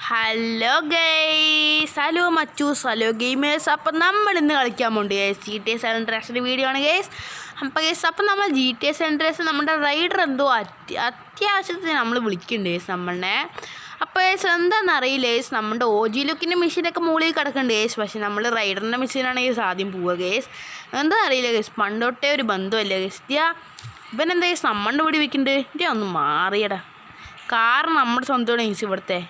Hello guys, hello മച്ചൂസ്, hello gamers. അപ്പം നമ്മൾ ഇന്ന് കളിക്കാൻ പോകുന്നുണ്ട് ഗൈസ് GTA San Andreasന്റെ വീഡിയോ ആണ് ഗൈസ്. അപ്പം നമ്മൾ GTA San Andreas നമ്മുടെ റൈഡർ എന്തോ അത്യാവശ്യത്തിന് നമ്മൾ വിളിക്കുന്നുണ്ട് ഗൈസ് നമ്മളെ. അപ്പോൾ ഗൈസ് എന്താണെന്നറിയില്ല ഗൈസ്, നമ്മുടെ OG ലുക്കിൻ്റെ മെഷീനൊക്കെ മുകളിൽ കിടക്കുന്നുണ്ട് ഗൈസ്. പക്ഷേ നമ്മൾ റൈഡറിൻ്റെ മെഷീനാണ് ഗൈസ് ആദ്യം പോവുക ഗൈസ്. എന്താ അറിയില്ല ഗൈസ്, പണ്ടോട്ടേ ഒരു ബന്ധമല്ല ഗൈസ്. ഇവനെന്താ ഗൈസ് നമ്മളുടെ വീട് വെക്കുന്നുണ്ട്. ഒന്ന് മാറിയടാ, കാരണം നമ്മുടെ സ്വന്തമാണ് ഗൈസ് ഇവിടുത്തെ.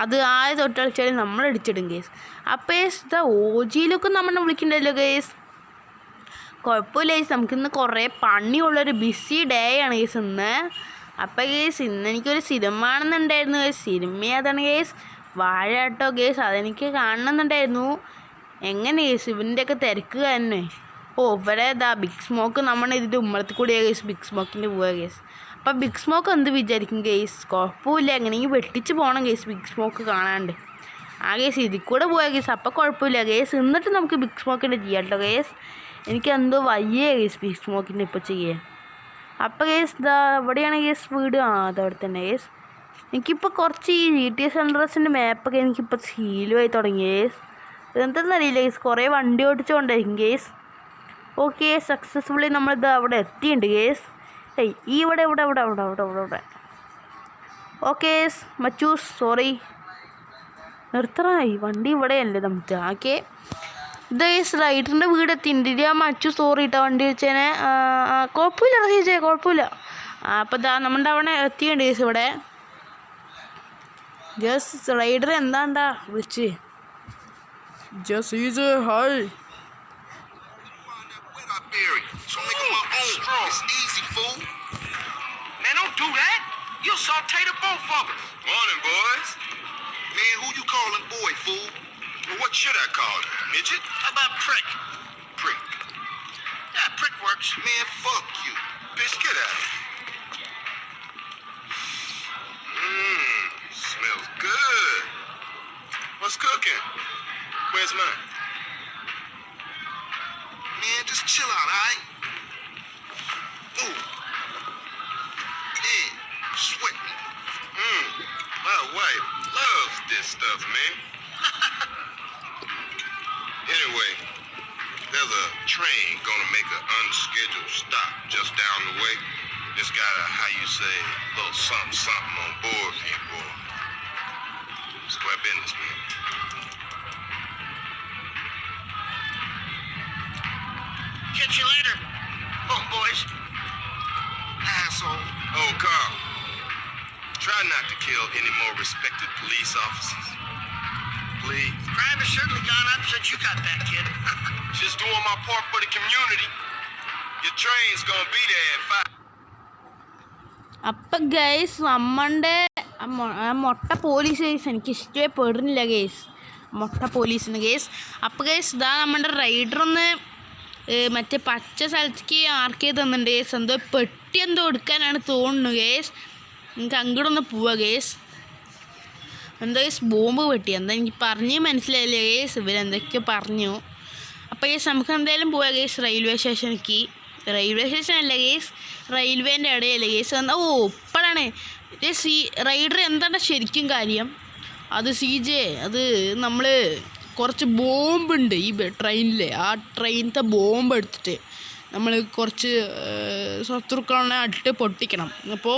അത് ആദ്യം തൊട്ട് കളിച്ചാൽ നമ്മൾ അടിച്ചിടും കേസ്. അപ്പോൾ ഗേസ് ഇതാ OG ലുക്കും നമ്മളെ വിളിക്കണ്ടല്ലോ ഗേസ്. കുഴപ്പമില്ല ഗേസ്, നമുക്കിന്ന് കുറേ പണിയുള്ളൊരു ബിസി ഡേ ആണ് ഗേസ് ഇന്ന്. അപ്പോൾ ഗേസ് ഇന്ന് എനിക്കൊരു സിനിമ കാണുന്നുണ്ടായിരുന്നു ഗേസ്. സിനിമ അതാണ് ഗേസ്, വാഴ കേട്ടോ ഗേസ്. അതെനിക്ക് കാണണമെന്നുണ്ടായിരുന്നു. എങ്ങനെ ഗേസ് ഇവൻ്റെയൊക്കെ തിരക്ക് തന്നെ. ഇവിടെ ഇതാ ബിഗ് സ്മോക്ക് നമ്മൾ ഇതിൻ്റെ ഉമ്മറത്തിൽ കൂടിയാണ് ഗേസ് ബിഗ് സ്മോക്കിൻ്റെ പോവുക ഗേസ്. അപ്പം ബിഗ് സ്മോക്ക് എന്ത് വിചാരിക്കും ഗേസ്? കുഴപ്പമില്ല, എങ്ങനെയെങ്കിൽ വെട്ടിച്ച് പോകണം ഗേസ് ബിഗ് സ്മോക്ക് കാണാണ്ട്. ആ ഗേസ് ഇതിൽ കൂടെ പോയാൽ ഗേസ് അപ്പം കുഴപ്പമില്ല ഗേസ്. എന്നിട്ട് നമുക്ക് ബിഗ് സ്മോക്കിൻ്റെ ചെയ്യാം കേട്ടോ ഗേസ്. എനിക്ക് എന്തോ വയ്യേ ഗേസ് ബിഗ് സ്മോക്കിൻ്റെ ഇപ്പോൾ ചെയ്യാൻ. അപ്പം ഗേസ് ഇതാ എവിടെയാണ് ഗേസ് വീട്? അതവിടെ തന്നെ ഗേസ്. എനിക്കിപ്പോൾ കുറച്ച് ഈ GTA San Andreasന്റെ മാപ്പൊക്കെ എനിക്കിപ്പോൾ ശീലമായി തുടങ്ങി ഗേസ്. എന്താണെന്നറിയില്ല ഗേസ്, കുറേ വണ്ടി ഓടിച്ചുകൊണ്ടായിരിക്കും ഗേസ്. ഓക്കെ, സക്സസ്ഫുള്ളി നമ്മളിത് അവിടെ എത്തിയിട്ടുണ്ട് ഗേസ്. ഇവിടെ ഇവിടെ ഇവിടെ ഇവിടെ ഇവിടെ ഇവിടെ ഇവിടെ ഓക്കെ മച്ചൂസ്, സോറി നിർത്തണമായി വണ്ടി ഇവിടെയല്ലേ നമുക്ക്. ഓക്കെ ഇത് ഗേസ് റൈഡറിൻ്റെ വീട് എത്തിയിട്ടില്ല. മച്ചു സോറി ഇട്ടാ വണ്ടി വെച്ചേനെ. കുഴപ്പമില്ല റഹീജേ, കുഴപ്പമില്ല. അപ്പോൾ ഇതാ നമ്മുടെ അവിടെ എത്തിയുണ്ട് ഗേസ് ഇവിടെ. ജസ് റൈഡർ എന്താണ്ടാ വിളിച്ച് ജസ് hi. So I'm making my own straw. It's easy, fool. Man, don't do that. You'll saute the both of us. Morning, boys. Man, who you calling boy, fool? Well, what should I call you? Midget? How about prick? Prick. Yeah, prick works. Man, fuck you. Bitch, get out of here. Smells good. What's cooking? Where's mine? Man, just chill out, all right? Ooh. Yeah, sweating. My wife loves this stuff, man. Anyway, there's a train gonna make an unscheduled stop just down the way. It's got a, how you say, little something on board for you, boy. Square business, man. Catch you later. Oh, boys. Asshole. Oh, Carl. Try not to kill any more respected police officers. Please. Crime has certainly gone up since you got back, kid. Just doing my part for the community. Your train's gonna be there at 5. അപ്പം guys നമ്മളുടെ മൊട്ട police guys എനിക്ക് ഇഷ്ടപ്പെടുന്നില്ല guys, മൊട്ട പോലീസിന് guys. അപ്പോൾ guys ഇതാ നമ്മുടെ റൈഡറൊന്ന് മറ്റേ പച്ച സ്ഥലത്തേക്ക് ആർക്ക് ചെയ്ത് തന്നിട്ടുണ്ട് ഗേസ്. എന്തോ പെട്ടി എന്തോ എടുക്കാനാണ് തോന്നുന്നു ഗേസ്. എനിക്ക് അങ്ങോട്ടൊന്ന് പോവാ ഗേസ്. എന്താ ഗേസ് ബോംബ് പെട്ടി, എന്താ എനിക്ക് പറഞ്ഞ് മനസ്സിലായില്ല ഗേസ്. ഇവരെന്തൊക്കെയോ പറഞ്ഞു. അപ്പോൾ ഗേസ് നമുക്ക് എന്തായാലും പോവാ ഗേസ് റെയിൽവേ സ്റ്റേഷനിലേക്ക്. റെയിൽവേ സ്റ്റേഷൻ അല്ല ഗേസ്, റെയിൽവേൻ്റെ ഇടയല്ലേ ഗേസ്. ഓ ഇപ്പോഴാണ് റൈഡർ എന്താണ് ശരിക്കും കാര്യം? അത് CJ, അത് നമ്മൾ കുറച്ച് ബോംബുണ്ട് ഈ ട്രെയിനിൽ. ആ ട്രെയിനത്തെ ബോംബ് എടുത്തിട്ട് നമ്മൾ കുറച്ച് ശത്രുക്കളെ അട്ട് പൊട്ടിക്കണം. അപ്പോൾ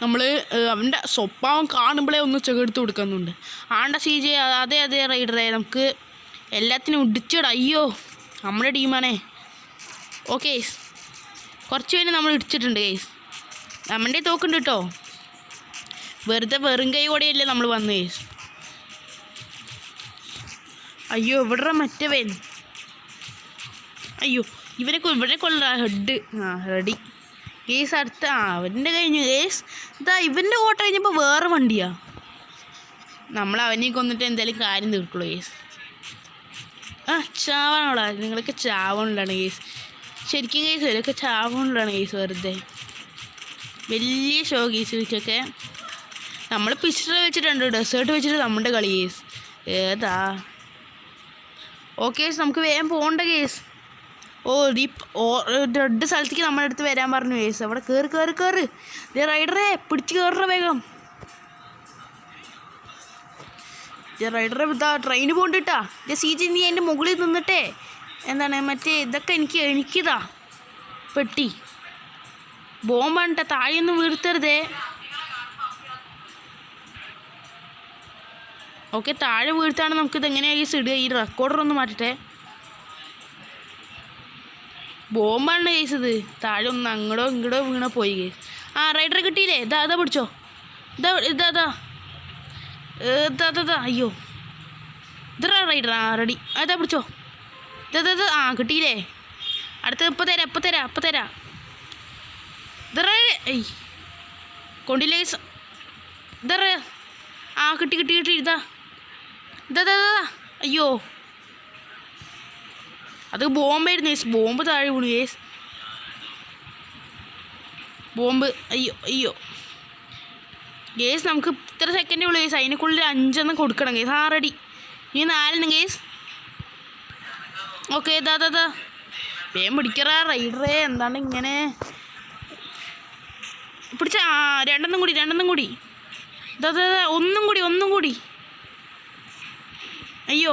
നമ്മൾ അവൻ്റെ സ്വഭാവം കാണുമ്പോഴേ ഒന്ന് ചെകെടുത്ത് കൊടുക്കുന്നുണ്ട്. ആണ്ട CJ, അതെ അതെ റൈഡറെ, നമുക്ക് എല്ലാത്തിനും ഇടിച്ചിടാം. അയ്യോ നമ്മുടെ ടീമാണേ. ഓക്കെ കുറച്ച് പേര് നമ്മൾ ഇടിച്ചിട്ടുണ്ട് കേസ്. നമ്മുടെ തോക്കുണ്ട് കേട്ടോ. വെറുതെ വെറും കൈ കൂടെയല്ലേ നമ്മൾ വന്നു കേസ്. അയ്യോ ഇവിടെ മറ്റവൻ. അയ്യോ ഇവിടെ കൊള്ള ഹെഡ്. Ready case. അടുത്ത അവൻ്റെ കഴിഞ്ഞു കേസ്. ഇതാ ഇവൻ്റെ കോട്ട കഴിഞ്ഞപ്പോൾ വേറെ വണ്ടിയാ. നമ്മൾ അവനെ കൊന്നിട്ട് എന്തായാലും കാര്യം തീർക്കുള്ളൂ കേസ്. ചാവാനുള്ള നിങ്ങളൊക്കെ ചാവാനുള്ളതാണ് കേസ്. ശരിക്കും കേസ് ഇവരൊക്കെ ചാവാനുള്ളതാണ് കേസ്. വെറുതെ വലിയ ഷോ കേസ് ഇവർക്കൊക്കെ. നമ്മൾ പിസ്റ്റൾ വെച്ചിട്ടുണ്ട്, ഡെസേർട്ട് വെച്ചിട്ട് നമ്മുടെ കളി കേസ്. ഏതാ ഓക്കെ നമുക്ക് വേഗം പോകണ്ട കേസ്. റെഡ് സ്ഥലത്തേക്ക് നമ്മുടെ അടുത്ത് വരാൻ പറഞ്ഞു കേസ്. അവിടെ കയറി റൈഡറെ പിടിച്ച് കയറുക വേഗം. റൈഡറെ ഇതാ ട്രെയിന് പോകണ്ടിട്ടാ. സി ജി നീ അതിൻ്റെ മുകളിൽ നിന്നിട്ടേ എന്താണ് മറ്റേ ഇതൊക്കെ എനിക്കിതാ പെട്ടി ബോംബാണ്ട്ട്ടാ, താഴെയൊന്നും വീഴ്ത്തരുതേ. ഓക്കെ, താഴെ വീഴ്ത്താണ് നമുക്കിത് എങ്ങനെയാണ് ഗൈസ് ഇടുക. ഈ റെക്കോർഡർ ഒന്ന് മാറ്റട്ടെ. ബോംബാണ് ഗൈസ് ഇത്. താഴെ ഒന്ന് അങ്ങോട്ടോ ഇങ്ങോട്ടോ വീണോ പോയി ഗൈസ്. ആ റൈഡറെ കിട്ടിയില്ലേ? ഇതാ പിടിച്ചോ. ഇതാ അയ്യോ ഇതാ റൈഡർ. ആ റെഡി. അതാ പിടിച്ചോ. ഇതാ ആ കിട്ടിയില്ലേ? അടുത്ത ഇപ്പം തരാം. ഇതറ ഏയ് കൊണ്ടില്ലേ ഗൈസ്. ഇതറ ആ കിട്ടി ഇതാ അയ്യോ അത് ബോംബായിരുന്നു ഗൈസ്. ബോംബ് താഴെ വീണു ഗൈസ്. ബോംബ് അയ്യോ ഗേസ്. നമുക്ക് ഇത്ര സെക്കൻഡേ ഉള്ളൂ ഗേസ്. അതിനേക്കുള്ളിൽ 5 കൊടുക്കണം ഗേസ്. ആ റെഡി. ഇനി 4 ഗേസ്. ഓക്കെ ഇതാ വേഗം പിടിക്കറ റൈഡറേ. എന്താണ് ഇങ്ങനെ പിടിച്ച? ആ 2 കൂടി ഇതാ ഒന്നും കൂടി അയ്യോ.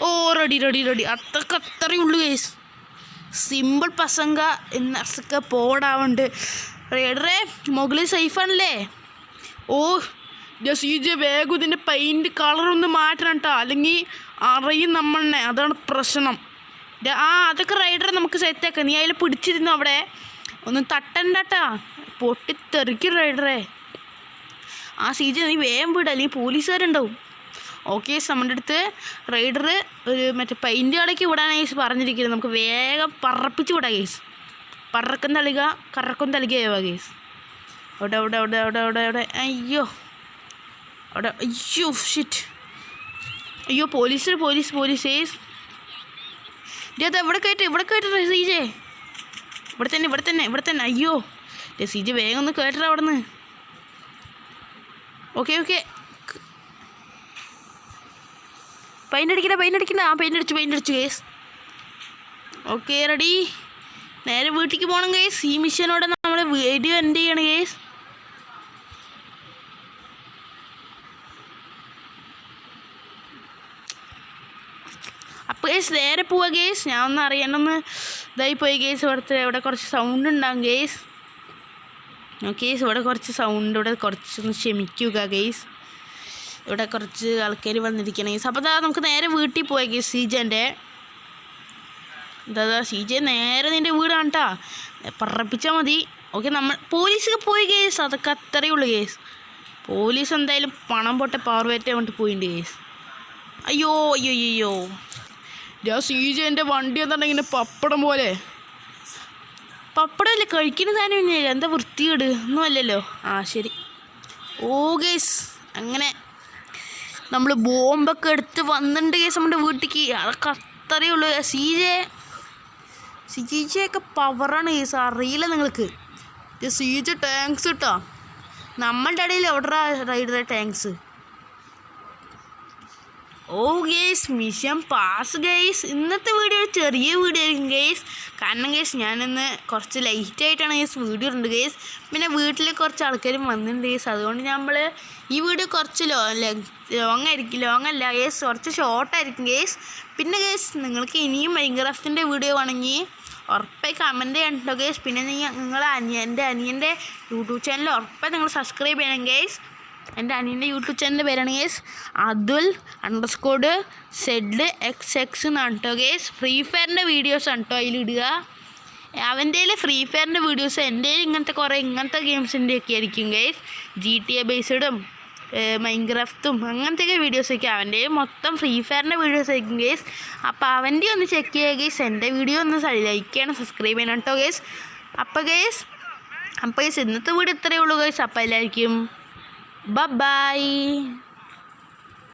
ഓ റെഡി. അത്രയേ ഉള്ളൂ ഗേസ്. സിമ്പിൾ പസങ്ക എന്നൊക്കെ പോടാവുണ്ട്. റൈഡറെ മുകളിൽ സേഫാണല്ലേ? ഓ ജസ്റ്റ് വേഗം ഇതിൻ്റെ പെയിൻറ്റ് കളറൊന്ന് മാറ്റണം കേട്ടോ, അല്ലെങ്കിൽ അറിയും നമ്മളെ. അതാണ് പ്രശ്നം. അതൊക്കെ റൈഡറെ നമുക്ക് സെറ്റാക്കാം. നീ അതിൽ പിടിച്ചിരുന്നു അവിടെ. ഒന്നും തട്ടണ്ടട്ടാ, പൊട്ടിത്തെറിക്കും റൈഡറെ. ആ സീജ് നീ വേഗം വിടുക, അല്ലെങ്കിൽ പോലീസുകാരുണ്ടാവും. ഓക്കെ, നമ്മുടെ അടുത്ത് റൈഡർ ഒരു മറ്റേ പെയിൻറ്റ് കടയ്ക്ക് വിടാനായി പറഞ്ഞിരിക്കുന്നത്. നമുക്ക് വേഗം പറപ്പിച്ച് വിടാം കേസ്. കറക്കം തളിക കേസ്. അവിടെ അയ്യോ ഷിറ്റ്. അയ്യോ പോലീസ് കേസ്. ഇത് ഇവിടെ കയറ്റ സീജേ. ഇവിടെ തന്നെ അയ്യോ സീജ് വേഗം ഒന്ന് കയറ്റണം അവിടെ നിന്ന്. ഓക്കെ പെയിൻ്റ് അടിച്ചു കേസ്. Okay ready. നേരെ വീട്ടിലേക്ക് പോകണം കേസ്. ഈ മിഷനോടെ നമ്മൾ വീഡിയോ എൻഡ് ചെയ്യണം കേസ്. അപ്പോൾ കേസ് നേരെ പോവാ കേസ്. ഞാൻ ഒന്ന് അറിയണമെന്ന് ഇതായിപ്പോയി കേസ്. ഇവിടെ കുറച്ച് സൗണ്ട് ഉണ്ടാകും കേസ്. ഓക്കെ ഇവിടെ കുറച്ച് സൗണ്ട്, ഇവിടെ കുറച്ചൊന്ന് ക്ഷമിക്കുക കേസ്. ഇവിടെ കുറച്ച് ആൾക്കാർ വന്നിരിക്കണം കേസ്. അപ്പോൾ നമുക്ക് നേരെ വീട്ടിൽ പോയി കേസ്. സീജൻ്റെ സീജ നേരെ നിൻ്റെ വീടാണ് കേട്ടോ, പറപ്പിച്ചാൽ മതി. ഓക്കെ നമ്മൾ പോലീസൊക്കെ പോയി കേസ്. അതൊക്കെ അത്രയേ ഉള്ളൂ കേസ്. പോലീസ് എന്തായാലും പണം പൊട്ടെ പാർവേറ്റാൻ വേണ്ടി പോയിട്ടുണ്ട് കേസ്. അയ്യോ സീജൻ്റെ വണ്ടി എന്താ ഇങ്ങനെ പപ്പടം പോലെ. പപ്പടമല്ലേ കഴിക്കുന്ന സാധനം തന്നെയല്ലേ, എന്താ വൃത്തികേട് ഒന്നും അല്ലല്ലോ. ആ ശരി. ഓ കേസ് അങ്ങനെ നമ്മൾ ബോംബൊക്കെ എടുത്ത് വന്നിട്ടുണ്ട് കേസ് നമ്മുടെ വീട്ടിലേക്ക്. അതൊക്കെ അത്രയേ ഉള്ളൂ. സീജയൊക്കെ പവറാണ് കേസ്, അറിയില്ല നിങ്ങൾക്ക്. സീജ ടാങ്ക്സ് കിട്ടോ നമ്മളുടെ ഇടയിൽ. എവിടെ റൈഡറെ ടാങ്ക്സ്? ഓ ഗേസ് മിഷൻ പാസ് ഗേസ്. ഇന്നത്തെ വീഡിയോ ചെറിയ വീഡിയോ ആയിരിക്കും ഗേസ്. കാരണം ഗേസ് ഞാനിന്ന് കുറച്ച് ലൈറ്റായിട്ടാണ് ഗേസ് വീഡിയോ ഉണ്ട് ഗേസ്. പിന്നെ വീട്ടിൽ കുറച്ച് ആൾക്കാരും വന്നിട്ടുണ്ട് ഗേസ്. അതുകൊണ്ട് നമ്മൾ ഈ വീഡിയോ കുറച്ച് ലോങ്ങല്ല ഗേസ്, കുറച്ച് ഷോർട്ടായിരിക്കും ഗേസ്. പിന്നെ ഗേസ് നിങ്ങൾക്ക് ഇനിയും മൈൻക്രാഫ്റ്റിൻ്റെ വീഡിയോ ആണെങ്കിൽ ഉറപ്പായി കമൻറ്റ് ചെയ്യണം കേട്ടോ ഗേസ്. പിന്നെ നിങ്ങൾ എൻ്റെ അനിയൻ്റെ യൂട്യൂബ് ചാനൽ ഉറപ്പായി നിങ്ങൾ സബ്സ്ക്രൈബ് ചെയ്യണം ഗേസ്. എൻ്റെ അനിയൻ്റെ യൂട്യൂബ് ചാനലിൻ്റെ പേരാണ് ഗേസ് Adul_ZXX എന്നാണ് കേട്ടോ ഗേസ്. ഫ്രീ ഫയറിൻ്റെ വീഡിയോസ് ആണ് കേട്ടോ അതിലിടുക. അവൻ്റെ ഫ്രീ ഫയറിൻ്റെ വീഡിയോസ്, എൻ്റെ ഇങ്ങനത്തെ ഗെയിംസിൻ്റെ ഒക്കെ ആയിരിക്കും ഗേസ്. GTA ബേസ്ഡും മൈൻക്രാഫ്റ്റും അങ്ങനത്തെയൊക്കെ വീഡിയോസൊക്കെ. അവൻ്റെ മൊത്തം ഫ്രീ ഫയറിൻ്റെ വീഡിയോസ് ആയിരിക്കും ഗേസ്. അപ്പോൾ അവൻ്റെ ഒന്ന് ചെക്ക് ചെയ്യുക ഗേസ്. എൻ്റെ വീഡിയോ ഒന്ന് ലൈക്ക് ചെയ്യണം, സബ്സ്ക്രൈബ് ചെയ്യണം കേട്ടോ ഗേസ്. അപ്പോൾ ഗേസ് ഇന്നത്തെ വീഡിയോ ഇത്രയേ ഉള്ളൂ ഗേസ്. അപ്പോൾ എല്ലാവർക്കും bye bye.